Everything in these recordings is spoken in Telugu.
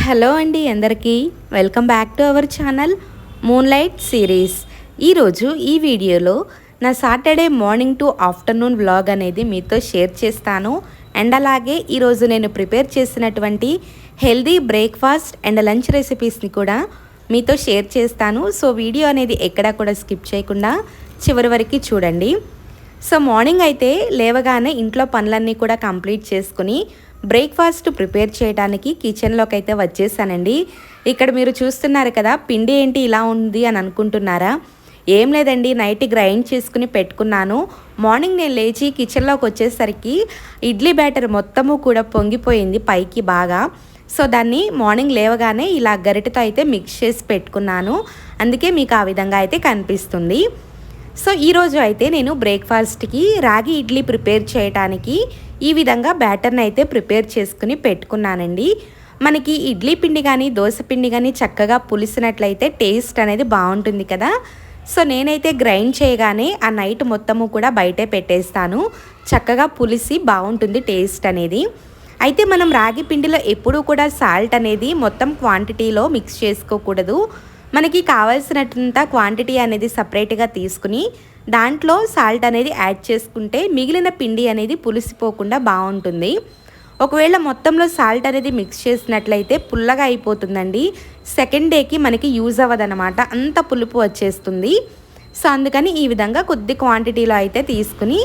హలో అండి అందరికీ welcome back to our channel moonlight series. ఈరోజు ఈ వీడియోలో నా Saturday morning to afternoon vlog అనేది మీతో షేర్ చేస్తాను. అండ్ అలాగే ఈరోజు నేను ప్రిపేర్ చేసినటువంటి హెల్దీ బ్రేక్ఫాస్ట్ అండ్ లంచ్ రెసిపీస్ని కూడా మీతో షేర్ చేస్తాను. సో వీడియో అనేది ఎక్కడా కూడా స్కిప్ చేయకుండా చివరి వరకు చూడండి. సో మార్నింగ్ అయితే లేవగానే ఇంట్లో పనులన్నీ కూడా కంప్లీట్ చేసుకుని బ్రేక్ఫాస్ట్ ప్రిపేర్ చేయడానికి కిచెన్లోకి అయితే వచ్చేసానండి. ఇక్కడ మీరు చూస్తున్నారు కదా, పిండి ఏంటి ఇలా ఉంది అని అనుకుంటున్నారా? ఏం లేదండి, నైట్ గ్రైండ్ చేసుకుని పెట్టుకున్నాను. మార్నింగ్ నేను లేచి కిచెన్లోకి వచ్చేసరికి ఇడ్లీ బ్యాటర్ మొత్తము కూడా పొంగిపోయింది పైకి బాగా. సో దాన్ని మార్నింగ్ లేవగానే ఇలా గరిటెతో అయితే మిక్స్ చేసి పెట్టుకున్నాను. అందుకే మీకు ఆ విధంగా అయితే కనిపిస్తుంది. సో ఈరోజు అయితే నేను బ్రేక్ఫాస్ట్కి రాగి ఇడ్లీ ప్రిపేర్ చేయడానికి ఈ విధంగా బ్యాటర్ని అయితే ప్రిపేర్ చేసుకుని పెట్టుకున్నానండి. మనకి ఇడ్లీ పిండి కానీ దోశ పిండి కానీ చక్కగా పులిసినట్లయితే టేస్ట్ అనేది బాగుంటుంది కదా. సో నేనైతే గ్రైండ్ చేయగానే ఆ నైట్ మొత్తము కూడా బయటే పెట్టేస్తాను. చక్కగా పులిసి బాగుంటుంది టేస్ట్ అనేది. అయితే మనం రాగి పిండిలో ఎప్పుడూ కూడా సాల్ట్ అనేది మొత్తం క్వాంటిటీలో మిక్స్ చేసుకోకూడదు. మనకి కావాల్సినంత క్వాంటిటీ అనేది సపరేట్గా తీసుకుని దాంట్లో సాల్ట్ అనేది యాడ్ చేసుకుంటే మిగిలిన పిండి అనేది పులిసిపోకుండా బాగుంటుంది. ఒకవేళ మొత్తంలో సాల్ట్ అనేది మిక్స్ చేసినట్లయితే పుల్లగా అయిపోతుందండి. సెకండ్ డేకి మనకి యూజ్ అవ్వదన్నమాట, అంత పులుపు వచ్చేస్తుంది. సో అందుకని ఈ విధంగా కొద్ది క్వాంటిటీలో అయితే తీసుకుని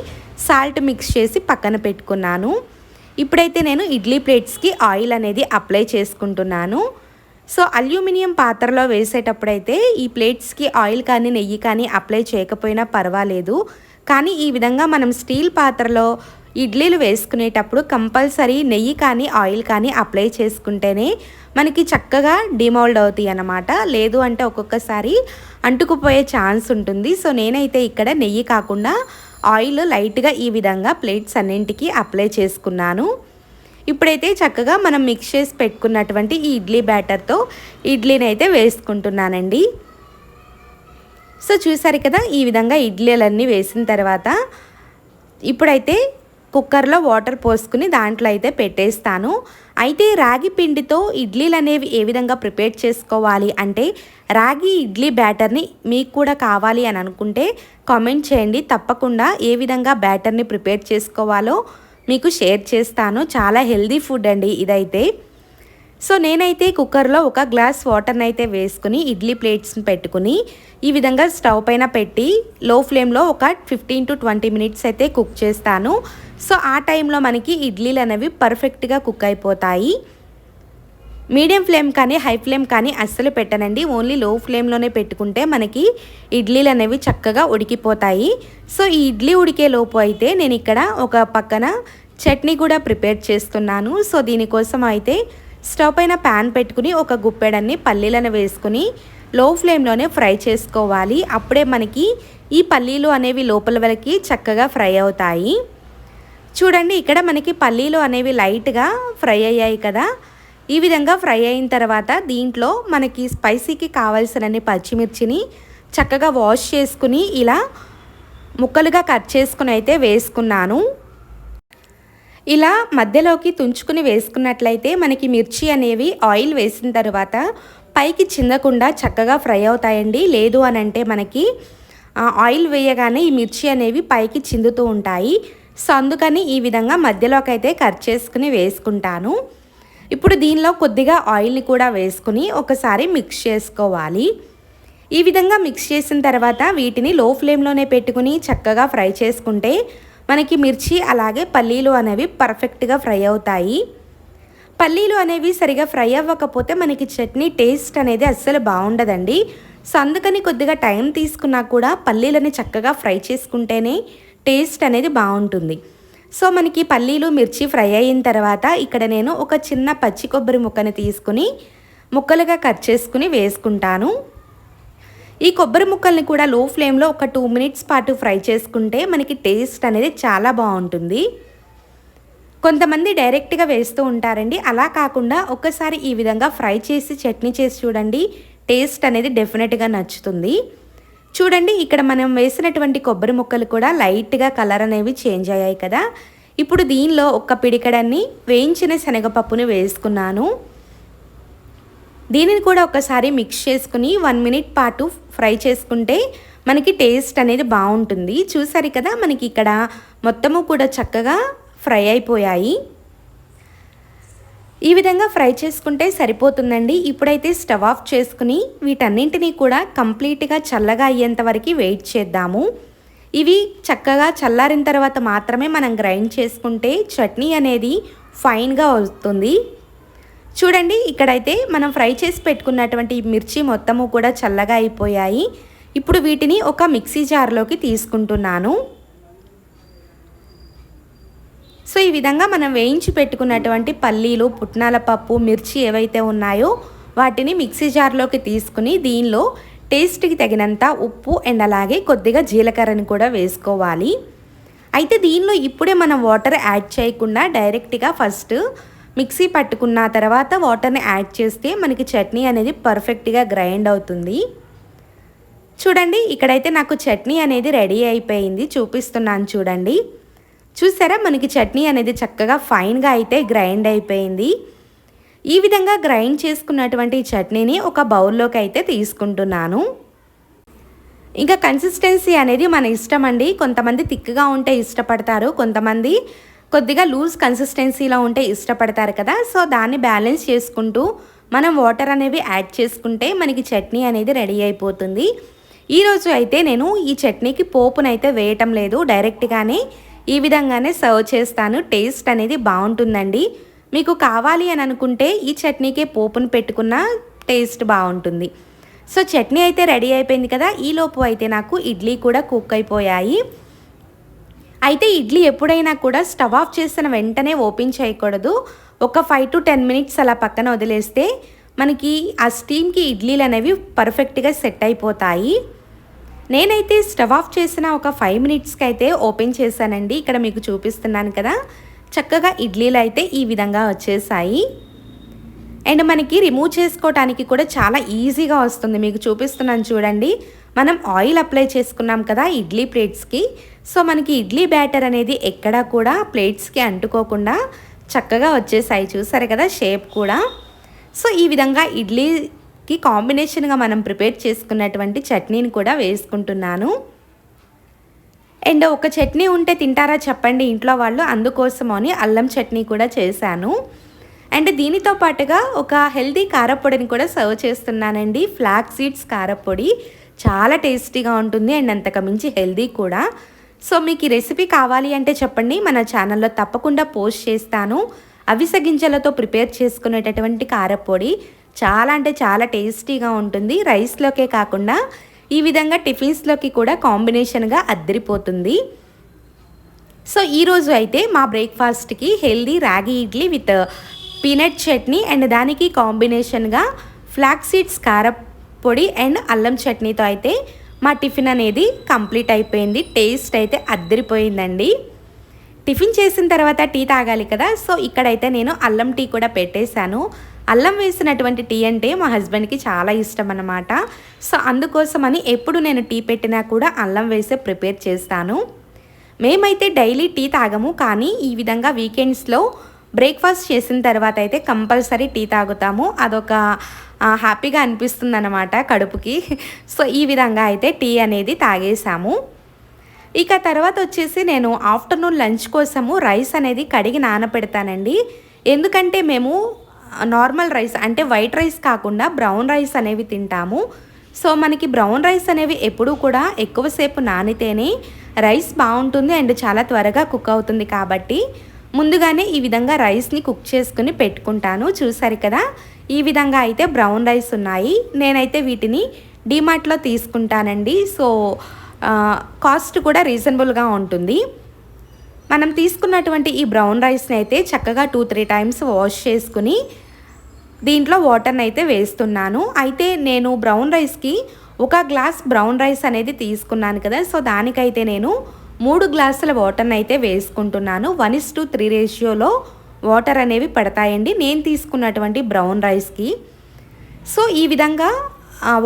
సాల్ట్ మిక్స్ చేసి పక్కన పెట్టుకున్నాను. ఇప్పుడైతే నేను ఇడ్లీ ప్లేట్స్కి ఆయిల్ అనేది అప్లై చేసుకుంటున్నాను. సో అల్యూమినియం పాత్రలో వేసేటప్పుడైతే ఈ ప్లేట్స్కి ఆయిల్ కానీ నెయ్యి కానీ అప్లై చేయకపోయినా పర్వాలేదు. కానీ ఈ విధంగా మనం స్టీల్ పాత్రలో ఇడ్లీలు వేసుకునేటప్పుడు కంపల్సరీ నెయ్యి కానీ ఆయిల్ కానీ అప్లై చేసుకుంటేనే మనకి చక్కగా డిమోల్డ్ అవుతాయి అన్నమాట. లేదు అంటే ఒక్కొక్కసారి అంటుకుపోయే ఛాన్స్ ఉంటుంది. సో నేనైతే ఇక్కడ నెయ్యి కాకుండా ఆయిల్ లైట్గా ఈ విధంగా ప్లేట్స్ అన్నింటికి అప్లై చేసుకున్నాను. ఇప్పుడైతే చక్కగా మనం మిక్స్ చేసి పెట్టుకున్నటువంటి ఈ ఇడ్లీ బ్యాటర్తో ఇడ్లీని అయితే వేసుకుంటున్నానండి. సో చూసారు కదా, ఈ విధంగా ఇడ్లీలన్నీ వేసిన తర్వాత ఇప్పుడైతే కుక్కర్లో వాటర్ పోసుకుని దాంట్లో అయితే పెట్టేస్తాను. అయితే రాగి పిండితో ఇడ్లీలు అనేవి ఏ విధంగా ప్రిపేర్ చేసుకోవాలి అంటే, రాగి ఇడ్లీ బ్యాటర్ని మీకు కూడా కావాలి అని అనుకుంటే కామెంట్ చేయండి. తప్పకుండా ఏ విధంగా బ్యాటర్ని ప్రిపేర్ చేసుకోవాలో మీకు షేర్ చేస్తాను. చాలా హెల్దీ ఫుడ్ అండి ఇదైతే. సో నేనైతే కుక్కర్లో ఒక గ్లాస్ వాటర్ని అయితే వేసుకుని ఇడ్లీ ప్లేట్స్ని పెట్టుకుని ఈ విధంగా స్టవ్ పైన పెట్టి లో ఫ్లేమ్లో ఒక 15 to 20 మినిట్స్ అయితే కుక్ చేస్తాను. సో ఆ టైంలో మనకి ఇడ్లీలు అనేవి పర్ఫెక్ట్గా కుక్ అయిపోతాయి. మీడియం ఫ్లేమ్ కానీ హై ఫ్లేమ్ కానీ అస్సలు పెట్టనండి, ఓన్లీ లో ఫ్లేమ్లోనే పెట్టుకుంటే మనకి ఇడ్లీలు అనేవి చక్కగా ఉడికిపోతాయి. సో ఈ ఇడ్లీ ఉడికే లోపు అయితే నేను ఇక్కడ ఒక పక్కన చట్నీ కూడా ప్రిపేర్ చేస్తున్నాను. సో దీనికోసం అయితే స్టవ్ పైన ప్యాన్ పెట్టుకుని ఒక గుప్పెడన్ని పల్లీలను వేసుకుని లో ఫ్లేమ్లోనే ఫ్రై చేసుకోవాలి. అప్పుడే మనకి ఈ పల్లీలు అనేవి లోపల వరకు చక్కగా ఫ్రై అవుతాయి. చూడండి, ఇక్కడ మనకి పల్లీలు అనేవి లైట్గా ఫ్రై అయ్యాయి కదా. ఈ విధంగా ఫ్రై అయిన తర్వాత దీంట్లో మనకి స్పైసీకి కావాల్సినన్ని పచ్చిమిర్చిని చక్కగా వాష్ చేసుకుని ఇలా ముక్కలుగా కట్ చేసుకుని అయితే వేసుకున్నాను. ఇలా మధ్యలోకి తుంచుకుని వేసుకున్నట్లయితే మనకి మిర్చి అనేవి ఆయిల్ వేసిన తర్వాత పైకి చిందకుండా చక్కగా ఫ్రై అవుతాయండి. లేదు అని అంటే మనకి ఆయిల్ వేయగానే ఈ మిర్చి అనేవి పైకి చిందుతూ ఉంటాయి. సో అందుకని ఈ విధంగా మధ్యలోకి అయితే కట్ చేసుకుని వేసుకుంటాను. ఇప్పుడు దీనిలో కొద్దిగా ఆయిల్ని కూడా వేసుకుని ఒకసారి మిక్స్ చేసుకోవాలి. ఈ విధంగా మిక్స్ చేసిన తర్వాత వీటిని లో ఫ్లేమ్లోనే పెట్టుకుని చక్కగా ఫ్రై చేసుకుంటే మనకి మిర్చి అలాగే పల్లీలు అనేవి పర్ఫెక్ట్గా ఫ్రై అవుతాయి. పల్లీలు అనేవి సరిగా ఫ్రై అవ్వకపోతే మనకి చట్నీ టేస్ట్ అనేది అస్సలు బాగుండదండి. సో అందుకని కొద్దిగా టైం తీసుకున్నా కూడా పల్లీలని చక్కగా ఫ్రై చేసుకుంటేనే టేస్ట్ అనేది బాగుంటుంది. సో మనకి పల్లీలు మిర్చి ఫ్రై అయిన తర్వాత ఇక్కడ నేను ఒక చిన్న పచ్చి కొబ్బరి ముక్కని తీసుకుని ముక్కలుగా కట్ చేసుకుని వేసుకుంటాను. ఈ కొబ్బరి ముక్కల్ని కూడా లో ఫ్లేమ్లో ఒక 2 మినిట్స్ పాటు ఫ్రై చేసుకుంటే మనకి టేస్ట్ అనేది చాలా బాగుంటుంది. కొంతమంది డైరెక్ట్గా వేస్తూ ఉంటారండి, అలా కాకుండా ఒక్కసారి ఈ విధంగా ఫ్రై చేసి చట్నీ చేసి చూడండి, టేస్ట్ అనేది డెఫినెట్గా నచ్చుతుంది. చూడండి, ఇక్కడ మనం వేసినటువంటి కొబ్బరి ముక్కలు కూడా లైట్గా కలర్ అనేవి చేంజ్ అయ్యాయి కదా. ఇప్పుడు దీనిలో ఒక పిడికెడన్ని వేయించిన శనగపప్పుని వేసుకున్నాను. దీనిని కూడా ఒకసారి మిక్స్ చేసుకుని 1 మినిట్ పాటు ఫ్రై చేసుకుంటే మనకి టేస్ట్ అనేది బాగుంటుంది. చూసారు కదా, మనకి ఇక్కడ మొత్తము కూడా చక్కగా ఫ్రై అయిపోయాయి. ఈ విధంగా ఫ్రై చేసుకుంటే సరిపోతుందండి. ఇప్పుడైతే స్టవ్ ఆఫ్ చేసుకుని వీటన్నింటినీ కూడా కంప్లీట్గా చల్లగా అయ్యేంత వరకు వెయిట్ చేద్దాము. ఇవి చక్కగా చల్లారిన తర్వాత మాత్రమే మనం గ్రైండ్ చేసుకుంటే చట్నీ అనేది ఫైన్గా వస్తుంది. చూడండి, ఇక్కడైతే మనం ఫ్రై చేసి పెట్టుకున్నటువంటి మిర్చి మొత్తము కూడా చల్లగా అయిపోయాయి. ఇప్పుడు వీటిని ఒక మిక్సీ జార్లోకి తీసుకుంటున్నాను. సో ఈ విధంగా మనం వేయించి పెట్టుకున్నటువంటి పల్లీలు, పుట్నాల పప్పు, మిర్చి ఏవైతే ఉన్నాయో వాటిని మిక్సీ జార్లోకి తీసుకుని దీనిలో టేస్ట్కి తగినంత ఉప్పు అండ్ అలాగే కొద్దిగా జీలకర్రని కూడా వేసుకోవాలి. అయితే దీనిలో ఇప్పుడే మనం వాటర్ యాడ్ చేయకుండా డైరెక్ట్గా ఫస్ట్ మిక్సీ పట్టుకున్న తర్వాత వాటర్ని యాడ్ చేస్తే మనకి చట్నీ అనేది పర్ఫెక్ట్గా గ్రైండ్ అవుతుంది. చూడండి, ఇక్కడైతే నాకు చట్నీ అనేది రెడీ అయిపోయింది, చూపిస్తున్నాను చూడండి. చూసారా, మనకి చట్నీ అనేది చక్కగా ఫైన్గా అయితే గ్రైండ్ అయిపోయింది. ఈ విధంగా గ్రైండ్ చేసుకున్నటువంటి చట్నీని ఒక బౌల్లోకి అయితే తీసుకుంటున్నాను. ఇంకా కన్సిస్టెన్సీ అనేది మన ఇష్టం అండి. కొంతమంది థిక్గా ఉంటే ఇష్టపడతారు, కొంతమంది కొద్దిగా లూజ్ కన్సిస్టెన్సీలో ఉంటే ఇష్టపడతారు కదా. సో దాన్ని బ్యాలెన్స్ చేసుకుంటూ మనం వాటర్ అనేవి యాడ్ చేసుకుంటే మనకి చట్నీ అనేది రెడీ అయిపోతుంది. ఈరోజు అయితే నేను ఈ చట్నీకి పోపునైతే వేయటం లేదు, డైరెక్ట్గానే ఈ విధంగానే సర్వ్ చేస్తాను. టేస్ట్ అనేది బాగుంటుందండి. మీకు కావాలి అని అనుకుంటే ఈ చట్నీకే పోపును పెట్టుకున్న టేస్ట్ బాగుంటుంది. సో చట్నీ అయితే రెడీ అయిపోయింది కదా. ఈలోపు అయితే నాకు ఇడ్లీ కూడా కుక్ అయిపోయాయి. అయితే ఇడ్లీ ఎప్పుడైనా కూడా స్టవ్ ఆఫ్ చేసిన వెంటనే ఓపెన్ చేయకూడదు. ఒక 5 to 10 మినిట్స్ అలా పక్కన వదిలేస్తే మనకి ఆ స్టీమ్కి ఇడ్లీలు అనేవి పర్ఫెక్ట్గా సెట్ అయిపోతాయి. నేనైతే స్టవ్ ఆఫ్ చేసిన ఒక 5 మినిట్స్కి అయితే ఓపెన్ చేశానండి. ఇక్కడ మీకు చూపిస్తున్నాను కదా, చక్కగా ఇడ్లీలు అయితే ఈ విధంగా వచ్చేసాయి. అండ్ మనకి రిమూవ్ చేసుకోవడానికి కూడా చాలా ఈజీగా వస్తుంది. మీకు చూపిస్తున్నాను చూడండి. మనం ఆయిల్ అప్లై చేసుకున్నాం కదా ఇడ్లీ ప్లేట్స్కి. సో మనకి ఇడ్లీ బ్యాటర్ అనేది ఎక్కడా కూడా ప్లేట్స్కి అంటుకోకుండా చక్కగా వచ్చేసాయి. చూసారు కదా షేప్ కూడా. సో ఈ విధంగా ఇడ్లీకి కాంబినేషన్గా మనం ప్రిపేర్ చేసుకున్నటువంటి చట్నీని కూడా వేసుకుంటున్నాను. అండ్ ఒక చట్నీ ఉంటే తింటారా చెప్పండి ఇంట్లో వాళ్ళు, అందుకోసమని అల్లం చట్నీ కూడా చేశాను. అండ్ దీనితో పాటుగా ఒక హెల్దీ కారపొడిని కూడా సర్వ్ చేస్తున్నానండి. ఫ్లాక్స్ సీడ్స్ కారపొడి చాలా టేస్టీగా ఉంటుంది అండ్ అంతకు మించి హెల్దీ కూడా. సో మీకు ఈ రెసిపీ కావాలి అంటే చెప్పండి, మన ఛానల్లో తప్పకుండా పోస్ట్ చేస్తాను. అవిసె గింజలతో ప్రిపేర్ చేసుకునేటటువంటి కారపొడి చాలా అంటే చాలా టేస్టీగా ఉంటుంది. రైస్లోకే కాకుండా ఈ విధంగా టిఫిన్స్లోకి కూడా కాంబినేషన్గా అద్దరిపోతుంది. సో ఈరోజు అయితే మా బ్రేక్ఫాస్ట్కి హెల్దీ రాగి idli with peanut chutney and దానికి కాంబినేషన్గా ఫ్లాక్స్ సీడ్స్ కారపొడి అండ్ అల్లం చట్నీతో అయితే మా టిఫిన్ అనేది కంప్లీట్ అయిపోయింది. టేస్ట్ అయితే అద్దరిపోయిందండి. టిఫిన్ చేసిన తర్వాత టీ తాగాలి కదా. సో ఇక్కడైతే నేను అల్లం టీ కూడా పెట్టేశాను. అల్లం వేసినటువంటి టీ అంటే మా హస్బెండ్కి చాలా ఇష్టం అన్నమాట. సో అందుకోసమని ఎప్పుడు నేను టీ పెట్టినా కూడా అల్లం వేసే ప్రిపేర్ చేస్తాను. మేమైతే డైలీ టీ తాగము, కానీ ఈ విధంగా వీకెండ్స్లో బ్రేక్ఫాస్ట్ చేసిన తర్వాత అయితే కంపల్సరీ టీ తాగుతాము. అదొక హ్యాపీగా అనిపిస్తుంది అన్నమాట కడుపుకి. సో ఈ విధంగా అయితే టీ అనేది తాగేసాము. ఇక తర్వాత వచ్చేసి నేను ఆఫ్టర్నూన్ లంచ్ కోసము రైస్ అనేది కడిగి నానపెడతానండి. ఎందుకంటే మేము నార్మల్ రైస్ అంటే వైట్ రైస్ కాకుండా బ్రౌన్ రైస్ అనేవి తింటాము. సో మనకి బ్రౌన్ రైస్ అనేవి ఎప్పుడూ కూడా ఎక్కువసేపు నానితేనే రైస్ బాగుంటుంది అండ్ చాలా త్వరగా కుక్ అవుతుంది. కాబట్టి ముందుగానే ఈ విధంగా రైస్ని కుక్ చేసుకుని పెట్టుకుంటాను. చూసారు కదా, ఈ విధంగా అయితే బ్రౌన్ రైస్ ఉన్నాయి. నేనైతే వీటిని డీమార్ట్లో తీసుకుంటానండి. సో కాస్ట్ కూడా రీజనబుల్గా ఉంటుంది. మనం తీసుకున్నటువంటి ఈ బ్రౌన్ రైస్ని అయితే చక్కగా 2-3 టైమ్స్ వాష్ చేసుకుని దీంట్లో వాటర్ని అయితే వేస్తున్నాను. అయితే నేను బ్రౌన్ రైస్కి 1 గ్లాస్ బ్రౌన్ రైస్ అనేది తీసుకున్నాను కదా. సో దానికైతే నేను 3 గ్లాసుల వాటర్ని అయితే వేసుకుంటున్నాను. 1:3 రేషియోలో వాటర్ అనేవి పడతాయండి నేను తీసుకున్నటువంటి బ్రౌన్ రైస్కి. సో ఈ విధంగా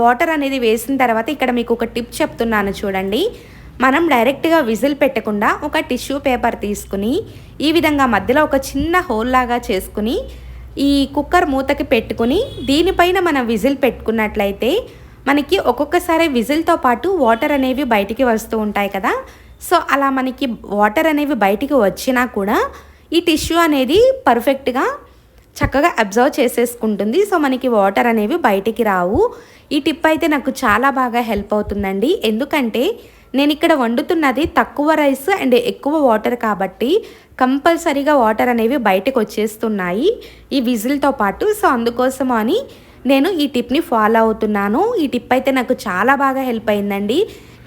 వాటర్ అనేది వేసిన తర్వాత ఇక్కడ మీకు ఒక టిప్ చెప్తున్నాను చూడండి. మనం డైరెక్ట్గా విజిల్ పెట్టకుండా ఒక టిష్యూ పేపర్ తీసుకుని ఈ విధంగా మధ్యలో ఒక చిన్న హోల్ లాగా చేసుకుని ఈ కుక్కర్ మూతకి పెట్టుకుని దీనిపైన మనం విజిల్ పెట్టుకున్నట్లయితే మనకి ఒక్కొక్కసారి విజిల్తో పాటు వాటర్ అనేవి బయటికి వస్తూ ఉంటాయి కదా. సో అలా మనకి వాటర్ అనేవి బయటికి వచ్చినా కూడా ఈ టిష్యూ అనేది పర్ఫెక్ట్గా చక్కగా అబ్జర్వ్ చేసేసుకుంటుంది. సో మనకి వాటర్ అనేవి బయటికి రావు. ఈ టిప్ అయితే నాకు చాలా బాగా హెల్ప్ అవుతుందండి. ఎందుకంటే నేను ఇక్కడ వండుతున్నది తక్కువ రైస్ అండ్ ఎక్కువ వాటర్ కాబట్టి కంపల్సరీగా వాటర్ అనేవి బయటకు వచ్చేస్తున్నాయి ఈ విజిల్తో పాటు. సో అందుకోసం అని నేను ఈ టిప్ని ఫాలో అవుతున్నాను. ఈ టిప్ అయితే నాకు చాలా బాగా హెల్ప్ అయిందండి.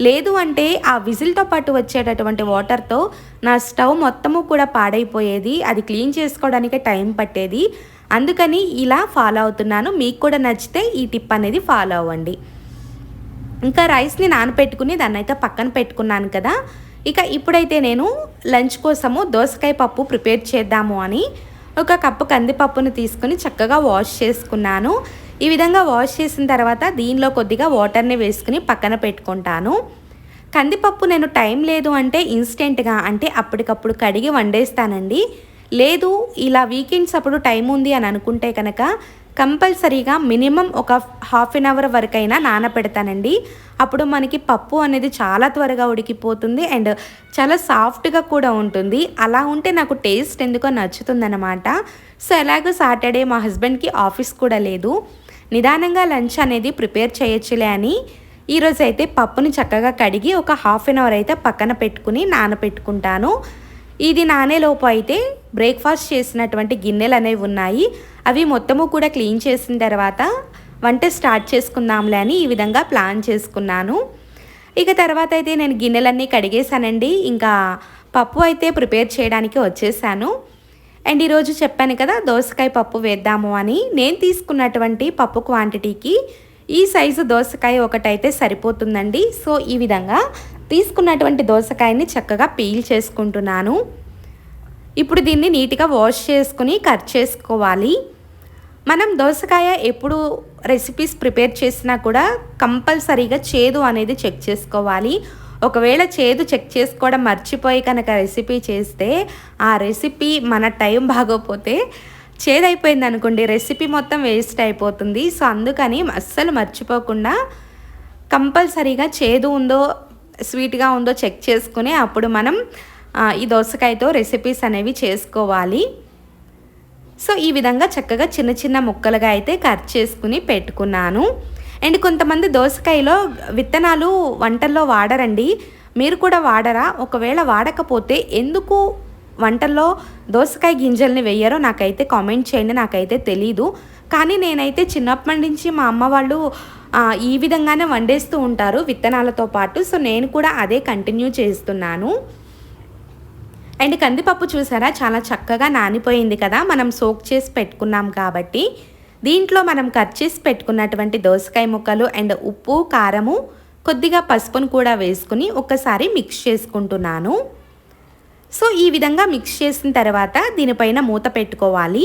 లేదు అంటే ఆ విజిల్తో పాటు వచ్చేటటువంటి వాటర్తో నా స్టవ్ మొత్తము కూడా పాడైపోయేది, అది క్లీన్ చేసుకోవడానికి టైం పట్టేది. అందుకని ఇలా ఫాలో అవుతున్నాను. మీకు కూడా నచ్చితే ఈ టిప్ అనేది ఫాలో అవ్వండి. ఇంకా రైస్ని నానపెట్టుకుని దాన్ని అయితే పక్కన పెట్టుకున్నాను కదా. ఇక ఇప్పుడైతే నేను లంచ్ కోసము దోసకాయ పప్పు ప్రిపేర్ చేద్దాము అని ఒక కప్పు కందిపప్పును తీసుకుని చక్కగా వాష్ చేసుకున్నాను. ఈ విధంగా వాష్ చేసిన తర్వాత దీనిలో కొద్దిగా వాటర్ని వేసుకుని పక్కన పెట్టుకుంటాను. కందిపప్పు నేను టైం లేదు అంటే ఇన్స్టెంట్గా అంటే అప్పటికప్పుడు కడిగి వండేస్తానండి. లేదు ఇలా వీకెండ్స్ అప్పుడు టైం ఉంది అని అనుకుంటే కనుక కంపల్సరీగా మినిమం ఒక హాఫ్ అన్ అవర్ వరకైనా నానపెడతానండి. అప్పుడు మనకి పప్పు అనేది చాలా త్వరగా ఉడికిపోతుంది అండ్ చాలా సాఫ్ట్గా కూడా ఉంటుంది. అలా ఉంటే నాకు టేస్ట్ ఎందుకో నచ్చుతుందన్నమాట. సో ఎలాగో సాటర్డే మా హస్బెండ్కి ఆఫీస్ కూడా లేదు, నిదానంగా లంచ్ అనేది ప్రిపేర్ చేయొచ్చులే అని ఈరోజు అయితే పప్పుని చక్కగా కడిగి ఒక హాఫ్ అన్ అవర్ అయితే పక్కన పెట్టుకుని నానపెట్టుకుంటాను. ఇది నానేలోపు అయితే బ్రేక్ఫాస్ట్ చేసినటువంటి గిన్నెలు అనేవి ఉన్నాయి, అవి మొత్తము కూడా క్లీన్ చేసిన తర్వాత వంట స్టార్ట్ చేసుకుందాంలే అని ఈ విధంగా ప్లాన్ చేసుకున్నాను. ఇక తర్వాత అయితే నేను గిన్నెలన్నీ కడిగేశానండి. ఇంకా పప్పు అయితే ప్రిపేర్ చేయడానికి వచ్చేసాను. అండ్ ఈరోజు చెప్పాను కదా దోసకాయ పప్పు వేద్దాము అని. నేను తీసుకున్నటువంటి పప్పు క్వాంటిటీకి ఈ సైజు దోసకాయ ఒకటైతే సరిపోతుందండి. సో ఈ విధంగా తీసుకున్నటువంటి దోసకాయని చక్కగా పీల్ చేసుకుంటున్నాను. ఇప్పుడు దీన్ని నీట్గా వాష్ చేసుకుని కట్ చేసుకోవాలి. మనం దోసకాయ ఎప్పుడు రెసిపీస్ ప్రిపేర్ చేసినా కూడా కంపల్సరీగా చేదు అనేది చెక్ చేసుకోవాలి. ఒకవేళ చేదు చెక్ చేసుకోవడం మర్చిపోయి కనుక రెసిపీ చేస్తే ఆ రెసిపీ మన టైం బాగోపోతే చేదైపోయింది అనుకోండి, రెసిపీ మొత్తం వేస్ట్ అయిపోతుంది. సో అందుకని అస్సలు మర్చిపోకుండా కంపల్సరీగా చేదు ఉందో స్వీట్గా ఉందో చెక్ చేసుకుని అప్పుడు మనం ఈ దోసకాయతో రెసిపీస్ అనేవి చేసుకోవాలి. సో ఈ విధంగా చక్కగా చిన్న చిన్న ముక్కలుగా అయితే కట్ చేసుకుని పెట్టుకున్నాను. అండ్ కొంతమంది దోసకాయలో విత్తనాలు వంటల్లో వాడరండి, మీరు కూడా వాడరా? ఒకవేళ వాడకపోతే ఎందుకు వంటల్లో దోసకాయ గింజల్ని వేయరో నాకైతే కామెంట్ చేయండి, నాకైతే తెలీదు. కానీ నేనైతే చిన్నప్పటి నుంచి మా అమ్మ వాళ్ళు ఈ విధంగానే వండేస్తూ ఉంటారు విత్తనాలతో పాటు. సో నేను కూడా అదే కంటిన్యూ చేస్తున్నాను. అండ్ కందిపప్పు చూసారా చాలా చక్కగా నానిపోయింది కదా, మనం సోక్ చేసి పెట్టుకున్నాం కాబట్టి. దీంట్లో మనం కట్ చేసి పెట్టుకున్నటువంటి దోసకాయ ముక్కలు అండ్ ఉప్పు కారము కొద్దిగా పసుపును కూడా వేసుకుని ఒక్కసారి మిక్స్ చేసుకుంటున్నాను. సో ఈ విధంగా మిక్స్ చేసిన తర్వాత దీనిపైన మూత పెట్టుకోవాలి.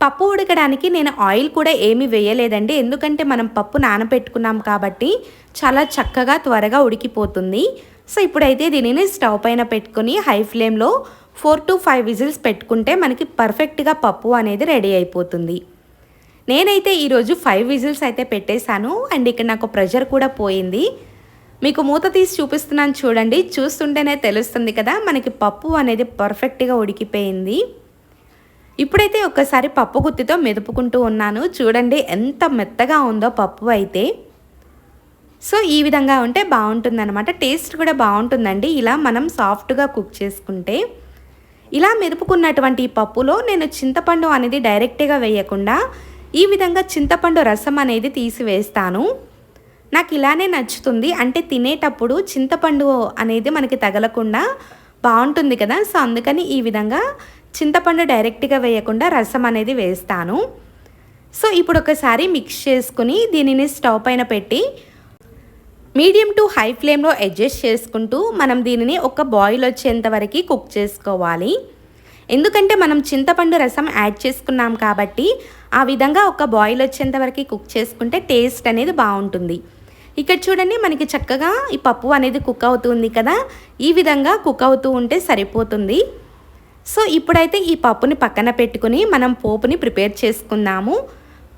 పప్పు ఉడకడానికి నేను ఆయిల్ కూడా ఏమీ వేయలేదండి, ఎందుకంటే మనం పప్పు నానబెట్టుకున్నాం కాబట్టి చాలా చక్కగా త్వరగా ఉడికిపోతుంది. సో ఇప్పుడైతే దీనిని స్టవ్ పైన పెట్టుకుని హై ఫ్లేమ్లో 4 to 5 విజిల్స్ పెట్టుకుంటే మనకి పర్ఫెక్ట్గా పప్పు అనేది రెడీ అయిపోతుంది. నేనైతే ఈరోజు 5 విజిల్స్ అయితే పెట్టేశాను. అండ్ ఇక్కడ నాకు ప్రెషర్ కూడా పోయింది. మీకు మూత తీసి చూపిస్తున్నాను చూడండి, చూస్తుంటేనే తెలుస్తుంది కదా మనకి పప్పు అనేది పర్ఫెక్ట్గా ఉడికిపోయింది. ఇప్పుడైతే ఒక్కసారి పప్పు గుత్తితో మెదుపుకుంటూ ఉన్నాను, చూడండి ఎంత మెత్తగా ఉందో పప్పు అయితే. సో ఈ విధంగా ఉంటే బాగుంటుందన్నమాట, టేస్ట్ కూడా బాగుంటుందండి ఇలా మనం సాఫ్ట్గా కుక్ చేసుకుంటే. ఇలా మెదుపుకున్నటువంటి ఈ పప్పులో నేను చింతపండు అనేది డైరెక్ట్గా వేయకుండా ఈ విధంగా చింతపండు రసం అనేది తీసివేస్తాను. నాకు ఇలానే నచ్చుతుంది, అంటే తినేటప్పుడు చింతపండు అనేది మనకి తగలకుండా బాగుంటుంది కదా. సో అందుకని ఈ విధంగా చింతపండు డైరెక్ట్గా వేయకుండా రసం అనేది వేస్తాను. సో ఇప్పుడు ఒకసారి మిక్స్ చేసుకుని దీనిని స్టవ్ పైన పెట్టి మీడియం టు హై ఫ్లేమ్లో అడ్జస్ట్ చేసుకుంటూ మనం దీనిని ఒక బాయిల్ వచ్చేంత వరకు కుక్ చేసుకోవాలి. ఎందుకంటే మనం చింతపండు రసం యాడ్ చేసుకున్నాం కాబట్టి ఆ విధంగా ఒక బాయిల్ వచ్చేంత వరకు కుక్ చేసుకుంటే టేస్ట్ అనేది బాగుంటుంది. ఇక్కడ చూడండి మనకి చక్కగా ఈ పప్పు అనేది కుక్ అవుతుంది కదా, ఈ విధంగా కుక్ అవుతూ ఉంటే సరిపోతుంది. సో ఇప్పుడైతే ఈ పప్పుని పక్కన పెట్టుకుని మనం పోపుని ప్రిపేర్ చేసుకుందాము.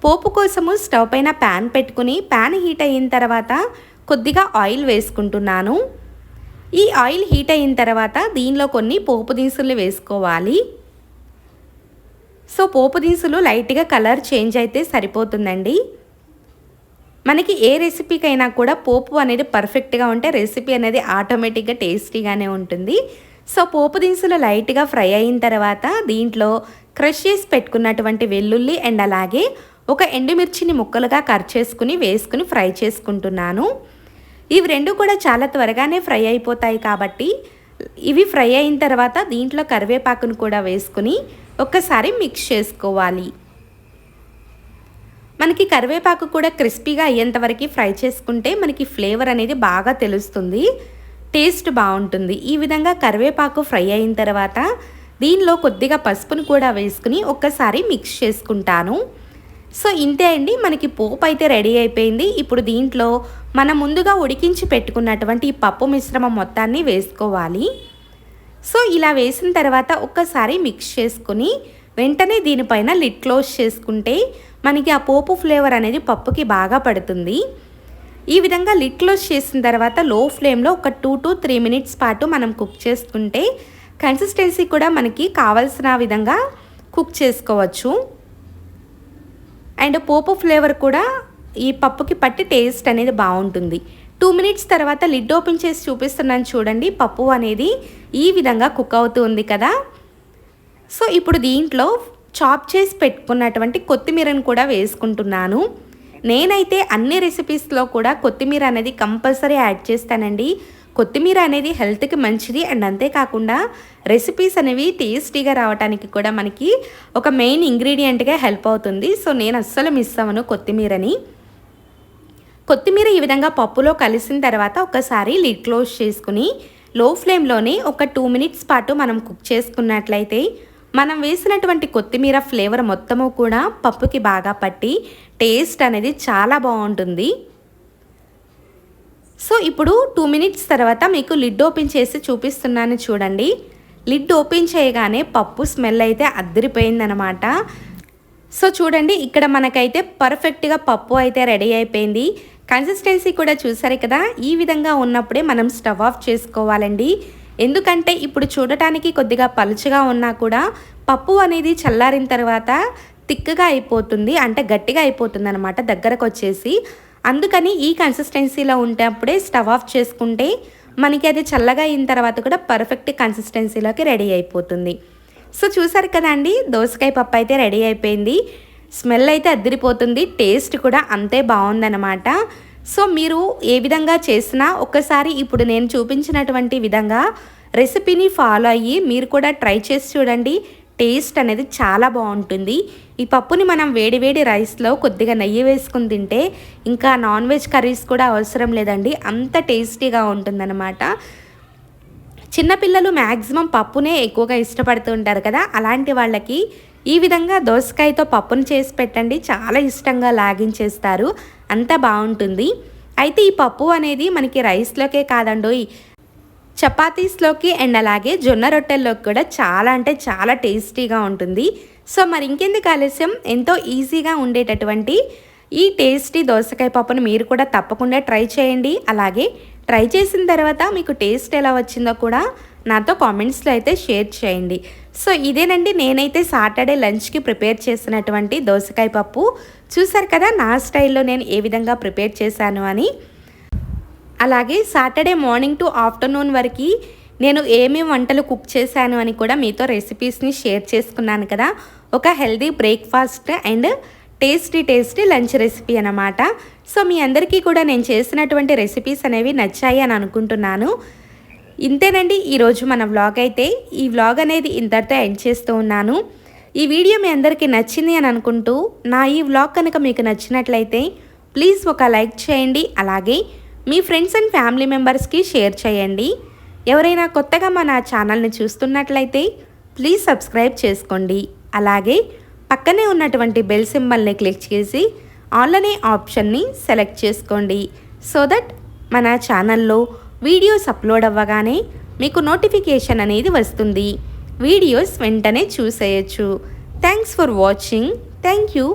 పోపు కోసము స్టవ్ పైన ప్యాన్ పెట్టుకుని ప్యాన్ హీట్ అయిన తర్వాత కొద్దిగా ఆయిల్ వేసుకుంటున్నాను. ఈ ఆయిల్ హీట్ అయిన తర్వాత దీనిలో కొన్ని పోపు దినుసులు వేసుకోవాలి. సో పోపు దినుసులు లైట్గా కలర్ చేంజ్ అయితే సరిపోతుందండి. మనకి ఏ రెసిపీకైనా కూడా పోపు అనేది పర్ఫెక్ట్గా ఉంటే రెసిపీ అనేది ఆటోమేటిక్గా టేస్టీగానే ఉంటుంది. సో పోపు దినుసులు లైట్గా ఫ్రై అయిన తర్వాత దీంట్లో క్రష్ చేసి పెట్టుకున్నటువంటి వెల్లుల్లి అండ్ అలాగే ఒక ఎండుమిర్చిని ముక్కలుగా కట్ చేసుకుని వేసుకుని ఫ్రై చేసుకుంటున్నాను. ఇవి రెండు కూడా చాలా త్వరగానే ఫ్రై అయిపోతాయి కాబట్టి ఇవి ఫ్రై అయిన తర్వాత దీంట్లో కరివేపాకును కూడా వేసుకుని ఒక్కసారి మిక్స్ చేసుకోవాలి. మనకి కరివేపాకు కూడా క్రిస్పీగా అయ్యేంతవరకు ఫ్రై చేసుకుంటే మనకి ఫ్లేవర్ అనేది బాగా తెలుస్తుంది, టేస్ట్ బాగుంటుంది. ఈ విధంగా కరివేపాకు ఫ్రై అయిన తర్వాత దీనిలో కొద్దిగా పసుపును కూడా వేసుకుని ఒక్కసారి మిక్స్ చేసుకుంటాను. సో ఇంతే అండి, మనకి పోపు అయితే రెడీ అయిపోయింది. ఇప్పుడు దీంట్లో మనం ముందుగా ఉడికించి పెట్టుకున్నటువంటి ఈ పప్పు మిశ్రమం మొత్తాన్ని వేసుకోవాలి. సో ఇలా వేసిన తర్వాత ఒక్కసారి మిక్స్ చేసుకుని వెంటనే దీనిపైన లిడ్ క్లోజ్ చేసుకుంటే మనకి ఆ పోపు ఫ్లేవర్ అనేది పప్పుకి బాగా పడుతుంది. ఈ విధంగా లిడ్ క్లోజ్ చేసిన తర్వాత లో ఫ్లేమ్లో ఒక 2 to 3 minutes పాటు మనం కుక్ చేసుకుంటే కన్సిస్టెన్సీ కూడా మనకి కావాల్సిన విధంగా కుక్ చేసుకోవచ్చు. అండ్ పోపు ఫ్లేవర్ కూడా ఈ పప్పుకి పట్టి టేస్ట్ అనేది బాగుంటుంది. 2 minutes తర్వాత లిడ్ ఓపెన్ చేసి చూపిస్తున్నాను చూడండి, పప్పు అనేది ఈ విధంగా కుక్ అవుతుంది కదా. సో ఇప్పుడు దీంట్లో చాప్ చేసి పెట్టుకున్నటువంటి కొత్తిమీరను కూడా వేసుకుంటున్నాను. నేనైతే అన్ని రెసిపీస్లో కూడా కొత్తిమీర అనేది కంపల్సరీ యాడ్ చేస్తానండి. కొత్తిమీర అనేది హెల్త్కి మంచిది అండ్ అంతేకాకుండా రెసిపీస్ అనేవి టేస్టీగా రావడానికి కూడా మనకి ఒక మెయిన్ ఇంగ్రీడియంట్గా హెల్ప్ అవుతుంది. సో నేను అస్సలు మిస్ అవ్వను కొత్తిమీరని. కొత్తిమీర ఈ విధంగా పప్పులో కలిసిన తర్వాత ఒకసారి లిడ్ క్లోజ్ చేసుకుని లో ఫ్లేమ్లోనే ఒక 2 minutes పాటు మనం కుక్ చేసుకున్నట్లయితే మనం వేసినటువంటి కొత్తిమీర ఫ్లేవర్ మొత్తము కూడా పప్పుకి బాగా పట్టి టేస్ట్ అనేది చాలా బాగుంటుంది. సో ఇప్పుడు 2 minutes తర్వాత మీకు లిడ్ ఓపెన్ చేసి చూపిస్తున్నాను చూడండి. లిడ్ ఓపెన్ చేయగానే పప్పు స్మెల్ అయితే అదిరిపోయిందనమాట. సో చూడండి, ఇక్కడ మనకైతే పర్ఫెక్ట్గా పప్పు అయితే రెడీ అయిపోయింది. కన్సిస్టెన్సీ కూడా చూసారు కదా, ఈ విధంగా ఉన్నప్పుడే మనం స్టవ్ ఆఫ్ చేసుకోవాలండి. ఎందుకంటే ఇప్పుడు చూడటానికి కొద్దిగా పలుచగా ఉన్నా కూడా పప్పు అనేది చల్లారిన తర్వాత తిక్కగా అయిపోతుంది, అంటే గట్టిగా అయిపోతుంది అనమాట దగ్గరకు వచ్చేసి. అందుకని ఈ కన్సిస్టెన్సీలో ఉంటేప్పుడే స్టవ్ ఆఫ్ చేసుకుంటే మనకి అది చల్లగా అయిన తర్వాత కూడా పర్ఫెక్ట్ కన్సిస్టెన్సీలోకి రెడీ అయిపోతుంది. సో చూసారు కదా అండి, దోసకాయ పప్పు అయితే రెడీ అయిపోయింది. స్మెల్ అయితే అదిరిపోతుంది, టేస్ట్ కూడా అంతే బాగుందన్నమాట. సో మీరు ఏ విధంగా చేసినా ఒకసారి ఇప్పుడు నేను చూపించినటువంటి విధంగా రెసిపీని ఫాలో అయ్యి మీరు కూడా ట్రై చేసి చూడండి. టేస్ట్ అనేది చాలా బాగుంటుంది. ఈ పప్పుని మనం వేడివేడి రైస్లో కొద్దిగా నెయ్యి వేసుకుని తింటే ఇంకా నాన్ వెజ్ కర్రీస్ కూడా అవసరం లేదండి, అంత టేస్టీగా ఉంటుందన్నమాట. చిన్నపిల్లలు మ్యాక్సిమం పప్పునే ఎక్కువగా ఇష్టపడుతూ ఉంటారు కదా, అలాంటి వాళ్ళకి ఈ విధంగా దోసకాయతో పప్పును చేసి పెట్టండి, చాలా ఇష్టంగా లాగించేస్తారు, అంత బాగుంటుంది. అయితే ఈ పప్పు అనేది మనకి రైస్లోకే కాదండి, చపాతీస్లోకి అండ్ అలాగే జొన్న రొట్టెల్లోకి కూడా చాలా అంటే చాలా టేస్టీగా ఉంటుంది. సో మరి ఇంకెందుకు ఆలస్యం, ఎంతో ఈజీగా ఉండేటటువంటి ఈ టేస్టీ దోసకాయ పప్పును మీరు కూడా తప్పకుండా ట్రై చేయండి. అలాగే ట్రై చేసిన తర్వాత మీకు టేస్ట్ ఎలా వచ్చిందో కూడా నాతో కామెంట్స్లో అయితే షేర్ చేయండి. సో ఇదేనండి నేనైతే సాటర్డే లంచ్కి ప్రిపేర్ చేసినటువంటి దోసకాయ పప్పు. చూసారు కదా నా స్టైల్లో నేను ఏ విధంగా ప్రిపేర్ చేశాను అని. అలాగే సాటర్డే మార్నింగ్ టు ఆఫ్టర్నూన్ వరకు నేను ఏమేమి వంటలు కుక్ చేశాను అని కూడా మీతో రెసిపీస్ని షేర్ చేసుకున్నాను కదా. ఒక healthy breakfast and tasty lunch recipe అన్నమాట. సో మీ అందరికీ కూడా నేను చేసినటువంటి రెసిపీస్ అనేవి నచ్చాయి అని అనుకుంటున్నాను. ఇంతేనండి ఈరోజు మన వ్లాగ్ అయితే. ఈ వ్లాగ్ అనేది ఇంతటితో ఎండ్ చేస్తూ ఉన్నాను. ఈ వీడియో మీ అందరికీ నచ్చింది అని అనుకుంటూ నా ఈ వ్లాగ్ కనుక మీకు నచ్చినట్లయితే ప్లీజ్ ఒక లైక్ చేయండి. అలాగే మీ ఫ్రెండ్స్ అండ్ ఫ్యామిలీ మెంబర్స్కి షేర్ చేయండి. ఎవరైనా కొత్తగా మన ఛానల్ని చూస్తున్నట్లయితే ప్లీజ్ సబ్స్క్రైబ్ చేసుకోండి. అలాగే పక్కనే ఉన్నటువంటి బెల్ సింబల్ని క్లిక్ చేసి ఆల్ అనే ఆప్షన్ని సెలెక్ట్ చేసుకోండి. సో దట్ మన ఛానల్లో వీడియోస్ అప్లోడ్ అవ్వగానే మీకు నోటిఫికేషన్ అనేది వస్తుంది. వీడియోస్ వెంటనే చూసేయచ్చు. Thanks for watching. Thank you.